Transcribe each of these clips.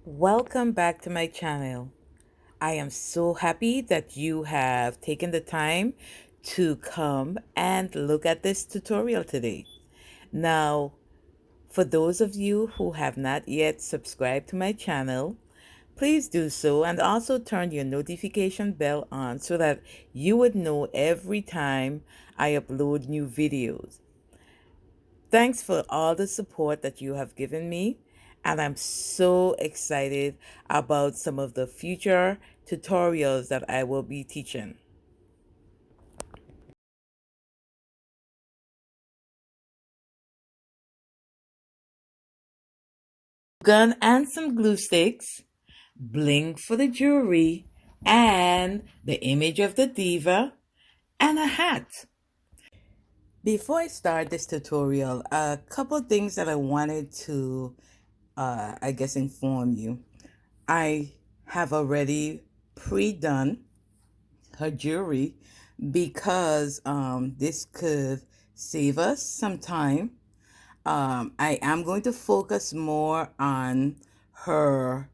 Welcome back to my channel. I am so happy that you have taken the time to come and look at this tutorial today. Now, for those of you who have not yet subscribed to my channel, please do so and also turn your notification bell on so that you would know every time I upload new videos. Thanks for all the support that you have given me, and I'm so excited about some of the future tutorials that I will be teaching. Gun and some glue sticks, bling for the jewelry, and the image of the diva, and a hat. Before I start this tutorial, a couple things that I wanted to, inform you. I have already pre-done her jewelry because this could save us some time. I am going to focus more on her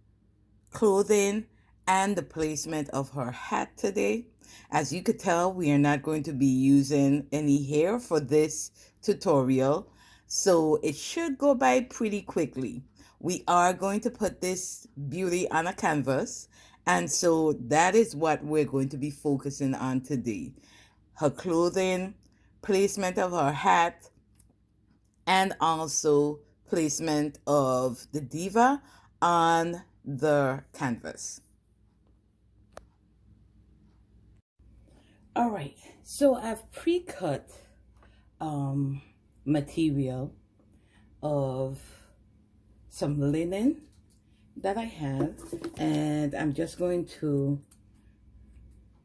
clothing and the placement of her hat today. As you could tell, we are not going to be using any hair for this tutorial, so it should go by pretty quickly. We are going to put this beauty on a canvas, and so that is what we're going to be focusing on today. Her clothing, placement of her hat, and also placement of the diva on the canvas. All right, so I've pre-cut material of some linen that I have, and I'm just going to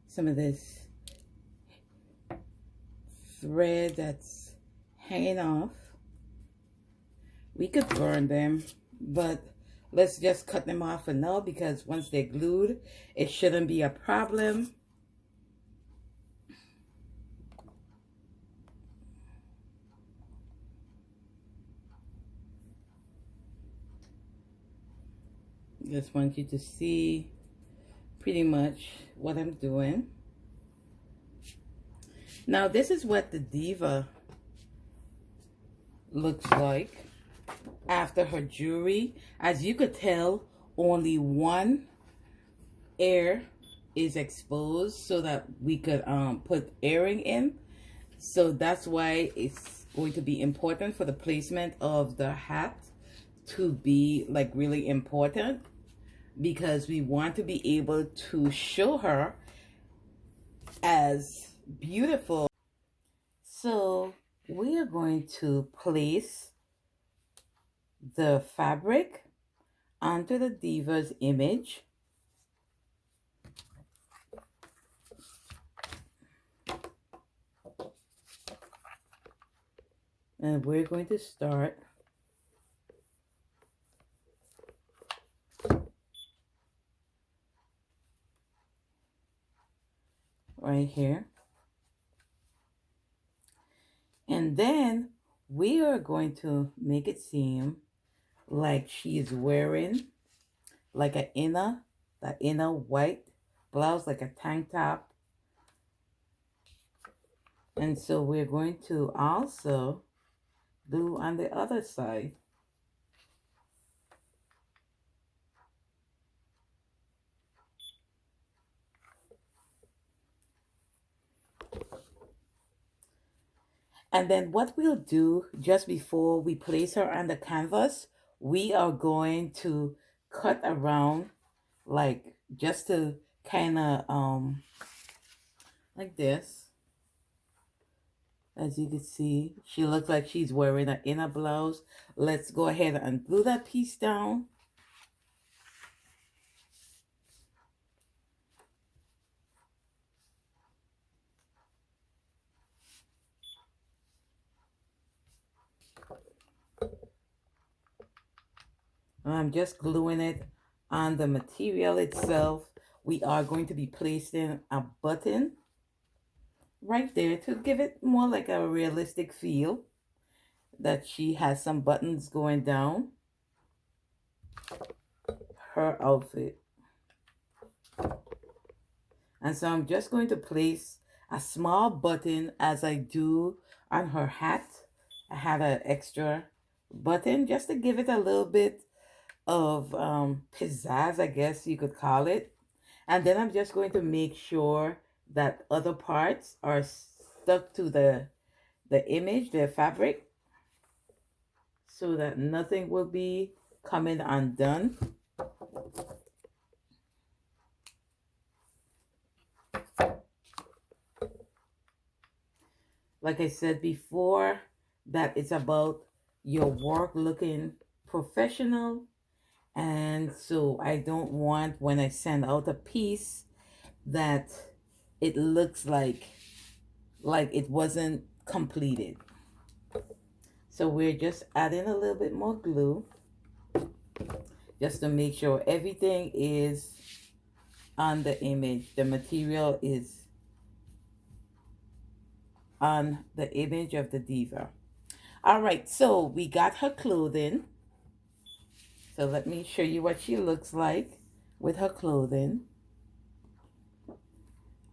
some of this thread that's hanging off. We could burn them, but let's just cut them off for now because once they're glued, it shouldn't be a problem. Just want you to see pretty much what I'm doing. Now this is what the diva looks like after her jewelry. As you could tell, only one ear is exposed so that we could put earring in. So that's why it's going to be important for the placement of the hat to be like really important, because we want to be able to show her as beautiful. So we are going to place the fabric onto the diva's image. And we're going to start right here. And then we are going to make it seem like she is wearing like the inner white blouse, like a tank top. And so we're going to also do on the other side. And then what we'll do just before we place her on the canvas, we are going to cut around, like just to kind of like this. As you can see, she looks like she's wearing an inner blouse. Let's go ahead and glue that piece down. I'm just gluing it on the material itself. We are going to be placing a button right there to give it more like a realistic feel, that she has some buttons going down her outfit. And so I'm just going to place a small button as I do on her hat. I had an extra button just to give it a little bit of pizzazz, I guess you could call it. And then I'm just going to make sure that other parts are stuck to the image, the fabric, so that nothing will be coming undone. Like I said before, that it's about your work looking professional. And so I don't want when I send out a piece that it looks like it wasn't completed. So we're just adding a little bit more glue just to make sure everything is on the image. The material is on the image of the diva. All right, so we got her clothing. So let me show you what she looks like with her clothing.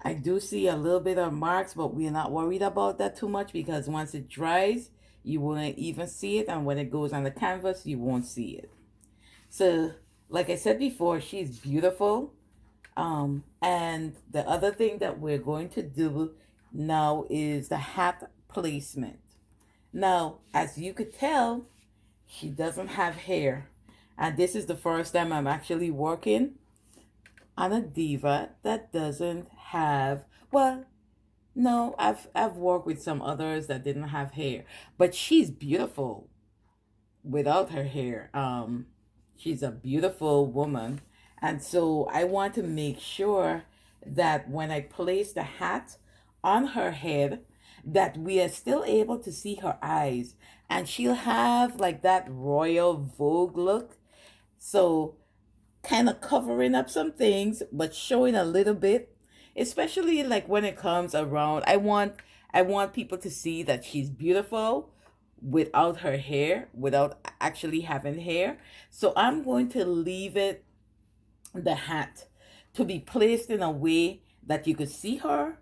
I do see a little bit of marks, but we're not worried about that too much because once it dries, you won't even see it. And when it goes on the canvas, you won't see it. So, like I said before, she's beautiful. And the other thing that we're going to do now is the hat placement. Now, as you could tell, she doesn't have hair. And this is the first time I'm actually working on a diva that doesn't have, well, no, I've worked with some others that didn't have hair, but she's beautiful without her hair. She's a beautiful woman. And so I want to make sure that when I place the hat on her head, that we are still able to see her eyes. And she'll have like that royal Vogue look. So kind of covering up some things, but showing a little bit, especially like when it comes around. I want people to see that she's beautiful without her hair, without actually having hair. So I'm going to leave it, the hat, to be placed in a way that you could see her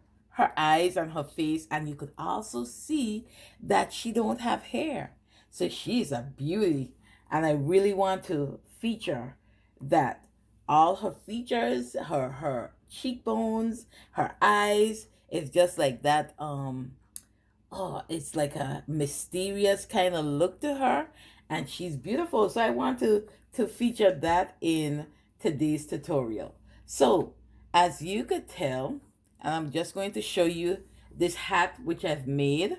eyes and her face, and you could also see that she don't have hair. So she's a beauty, and I really want to feature that. All her features, her cheekbones, her eyes, it's just like that. Oh, it's like a mysterious kind of look to her, and she's beautiful. So I want to feature that in today's tutorial. So as you could tell, and I'm just going to show you this hat which I've made.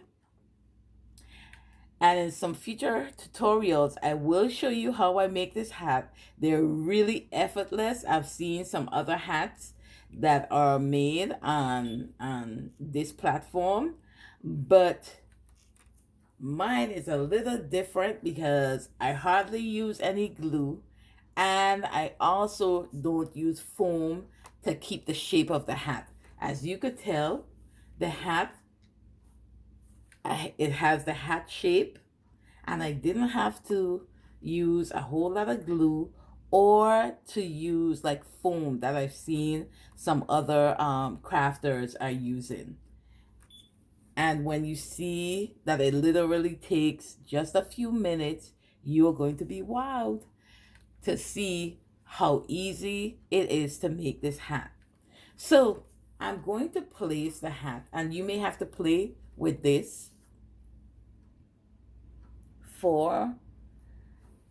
And in some future tutorials, I will show you how I make this hat. They're really effortless. I've seen some other hats that are made on this platform, but mine is a little different because I hardly use any glue, and I also don't use foam to keep the shape of the hat. As you could tell, the hat, it has the hat shape, and I didn't have to use a whole lot of glue or to use like foam that I've seen some other crafters are using. And when you see that it literally takes just a few minutes, you're going to be wowed to see how easy it is to make this hat. So I'm going to place the hat, and you may have to play with this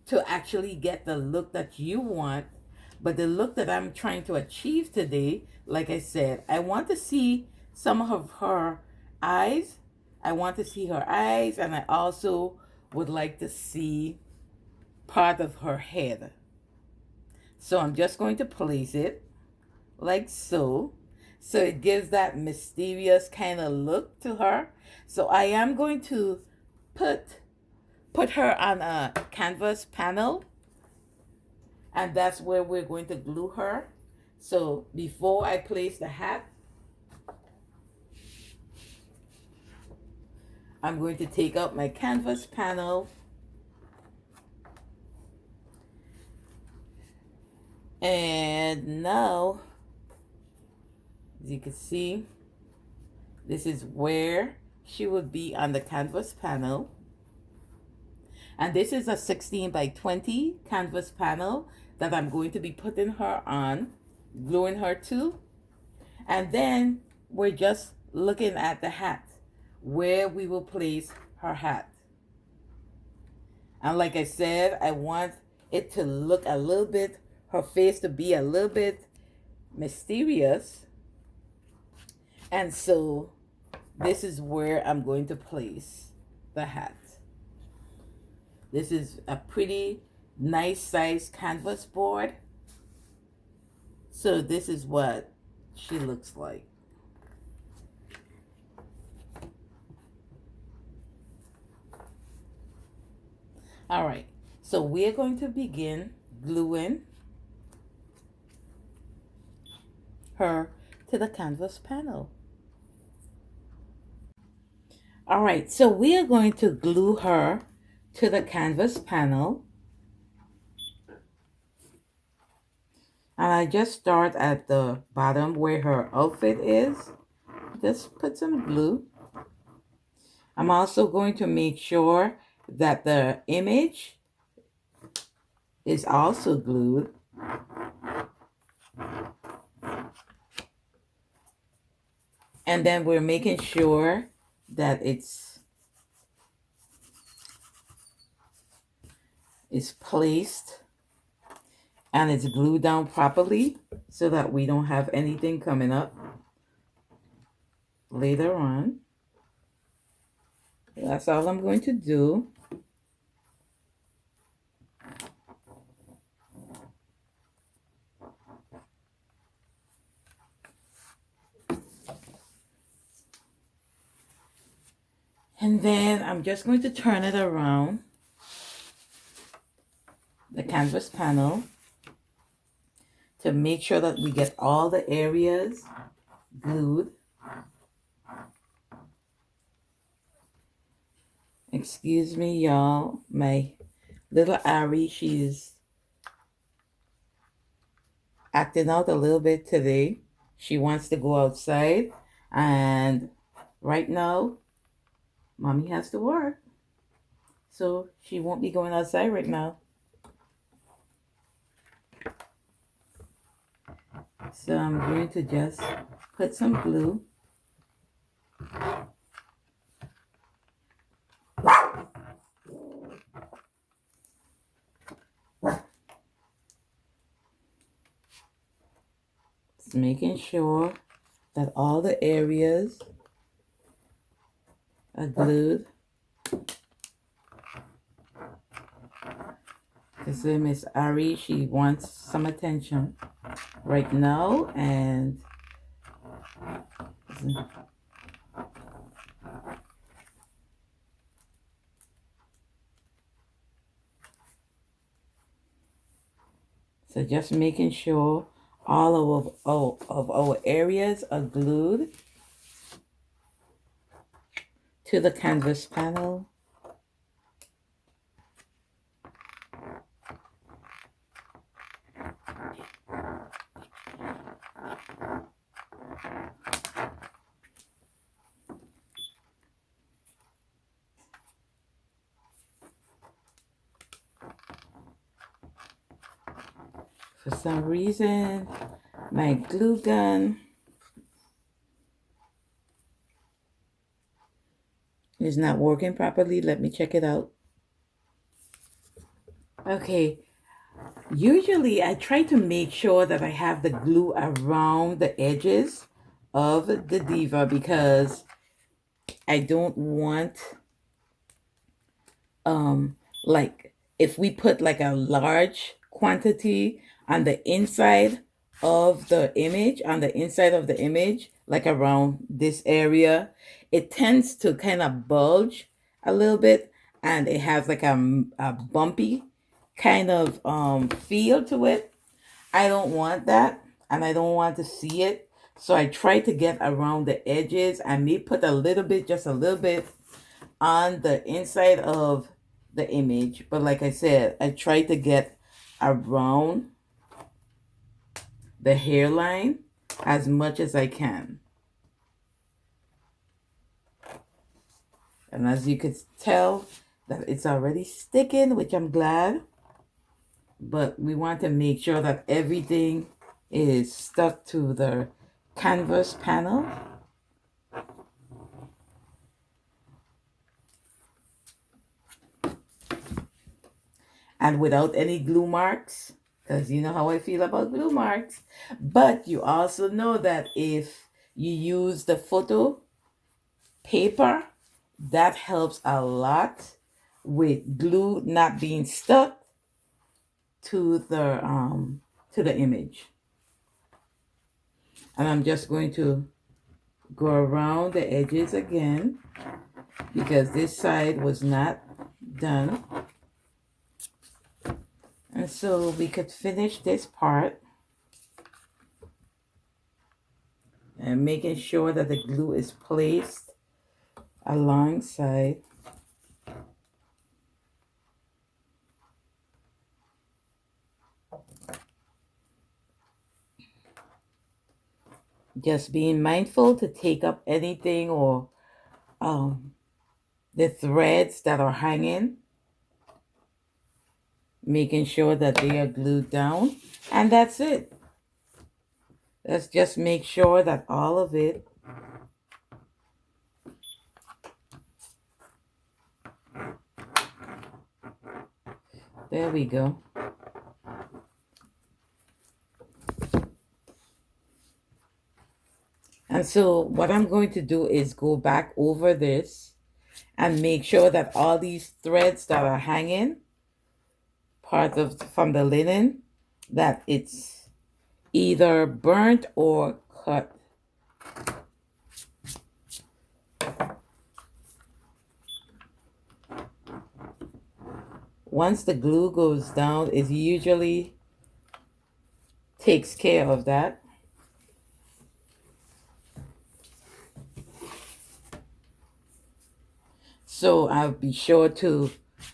to actually get the look that you want. But the look that I'm trying to achieve today, like I said, I want to see some of her eyes. I want to see her eyes, and I also would like to see part of her head. So I'm just going to place it like so. So it gives that mysterious kind of look to her. So I am going to put her on a canvas panel, and that's where we're going to glue her. So before I place the hat, I'm going to take out my canvas panel, And now, as you can see, this is where she would be on the canvas panel. And this is a 16 by 20 canvas panel that I'm going to be putting her on, gluing her to. And then we're just looking at the hat, where we will place her hat. And like I said, I want it to look a little bit, her face to be a little bit mysterious. And so this is where I'm going to place the hat. This is a pretty nice size canvas board. So this is what she looks like. All right, so we're going to begin gluing her to the canvas panel. All right, so we are going to glue her to the canvas panel. And I just start at the bottom where her outfit is. Just put some glue. I'm also going to make sure that the image is also glued. And then we're making sure that it's placed and it's glued down properly so that we don't have anything coming up later on. That's all I'm going to do. And then I'm just going to turn it around the canvas panel to make sure that we get all the areas glued. Excuse me, y'all. My little Ari, she's acting out a little bit today. She wants to go outside, and right now, Mommy has to work. So she won't be going outside right now. So I'm going to just put some glue. Just making sure that all the areas are glued. Because Miss Ari, she wants some attention right now, and so just making sure all of our areas are glued to the canvas panel. For some reason, my glue gun is not working properly. Let me check it out. Okay, usually I try to make sure that I have the glue around the edges of the Diva because I don't want, like if we put like a large quantity on the inside of the image, like around this area, it tends to kind of bulge a little bit, and it has like a bumpy kind of feel to it. I don't want that, and I don't want to see it. So I try to get around the edges. I may put a little bit, just a little bit, on the inside of the image. But like I said, I try to get around the hairline as much as I can. And as you could tell that it's already sticking, which I'm glad. But we want to make sure that everything is stuck to the canvas panel. And without any glue marks, because you know how I feel about glue marks. But you also know that if you use the photo paper, that helps a lot with glue not being stuck to the image. And I'm just going to go around the edges again because this side was not done. And so we could finish this part and making sure that the glue is placed alongside. Just being mindful to take up anything or the threads that are hanging, making sure that they are glued down. And that's it. Let's just make sure that all of it there we go. And so what I'm going to do is go back over this and make sure that all these threads that are hanging from the linen, that it's either burnt or cut. Once the glue goes down, it usually takes care of that. So I'll be sure to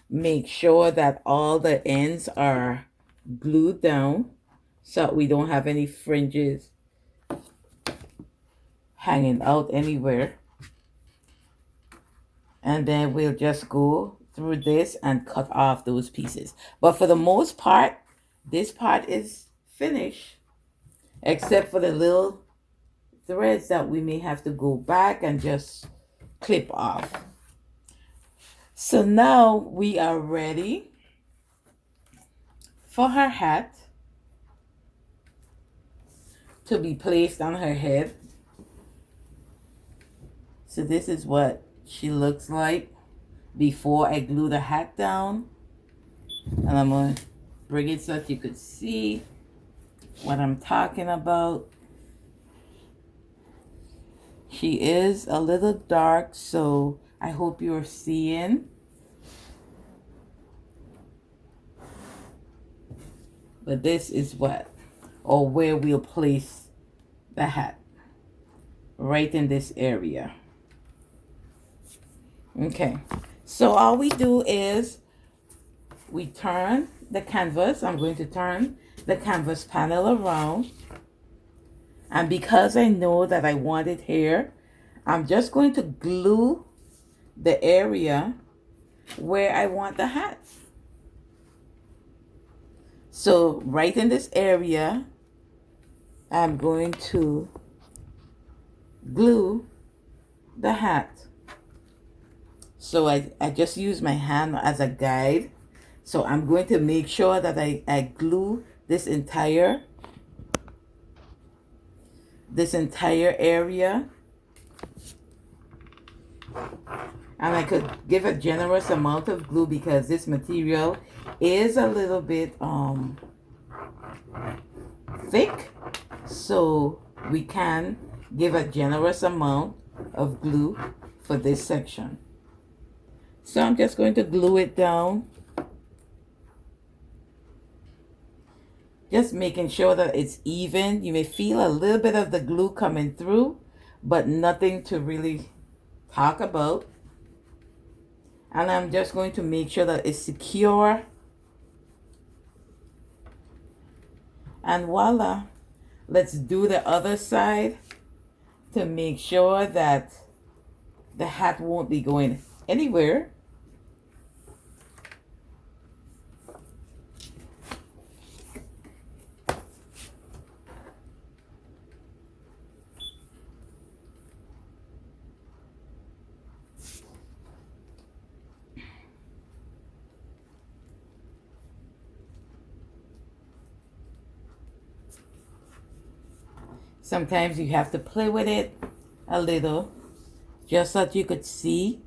make sure that all the ends are glued down so we don't have any fringes hanging out anywhere. And then we'll just go through this and cut off those pieces. But for the most part, this part is finished, except for the little threads that we may have to go back and just clip off. So now we are ready for her hat to be placed on her head. So this is what she looks like before I glue the hat down. And I'm going to bring it so that you could see what I'm talking about. She is a little dark, so I hope you're seeing. But this is what, or where we'll place the hat. Right in this area. Okay, so all we do is we turn the canvas. I'm going to turn the canvas panel around. And because I know that I want it here, I'm just going to glue the area where I want the hat. So right in this area, I'm going to glue the hat. So I just use my hand as a guide. So I'm going to make sure that I glue this entire area. And I could give a generous amount of glue because this material is a little bit thick. So we can give a generous amount of glue for this section. So I'm just going to glue it down. Just making sure that it's even. You may feel a little bit of the glue coming through, but nothing to really talk about. And I'm just going to make sure that it's secure. And voila, let's do the other side to make sure that the hat won't be going anywhere. Sometimes you have to play with it a little just so that you could see.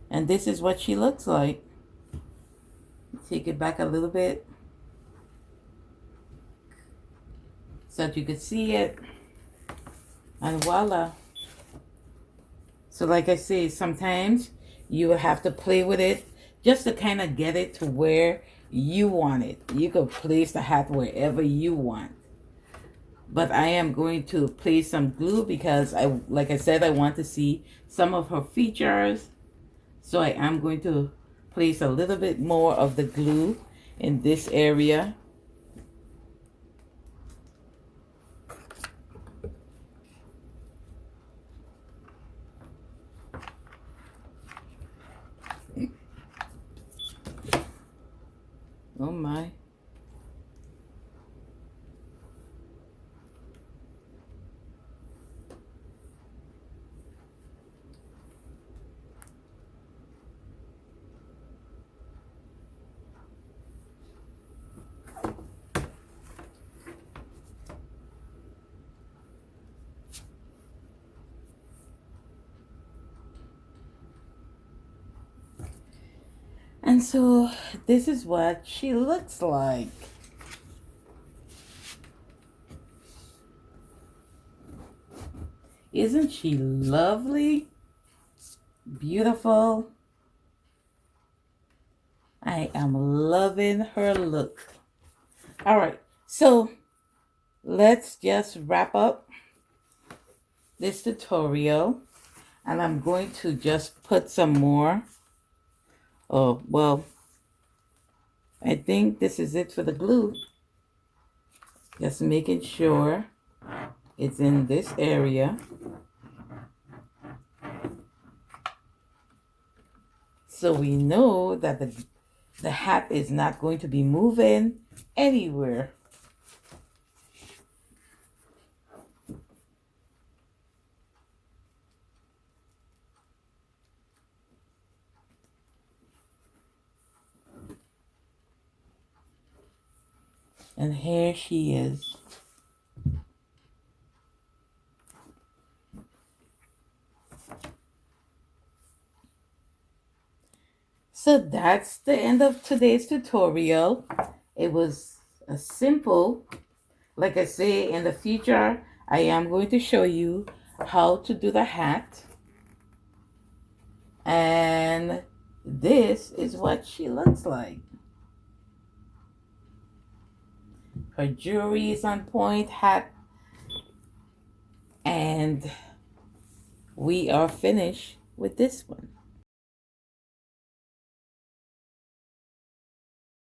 And this is what she looks like. Take it back a little bit so that you could see it. And voila. So like I say, sometimes you will have to play with it just to kind of get it to where you want it. You could place the hat wherever you want. But I am going to place some glue because like I said, I want to see some of her features. So I am going to place a little bit more of the glue in this area. Oh my. And so this is what she looks like. Isn't she lovely? Beautiful. I am loving her look. All right, so let's just wrap up this tutorial. And I'm going to just put some more. Oh, well, I think this is it for the glue. Just making sure it's in this area. So we know that the hat is not going to be moving anywhere. And here she is. So that's the end of today's tutorial. It was a simple, like I say, in the future, I am going to show you how to do the hat. And this is what she looks like. Her jewelry is on point, hat, and we are finished with this one.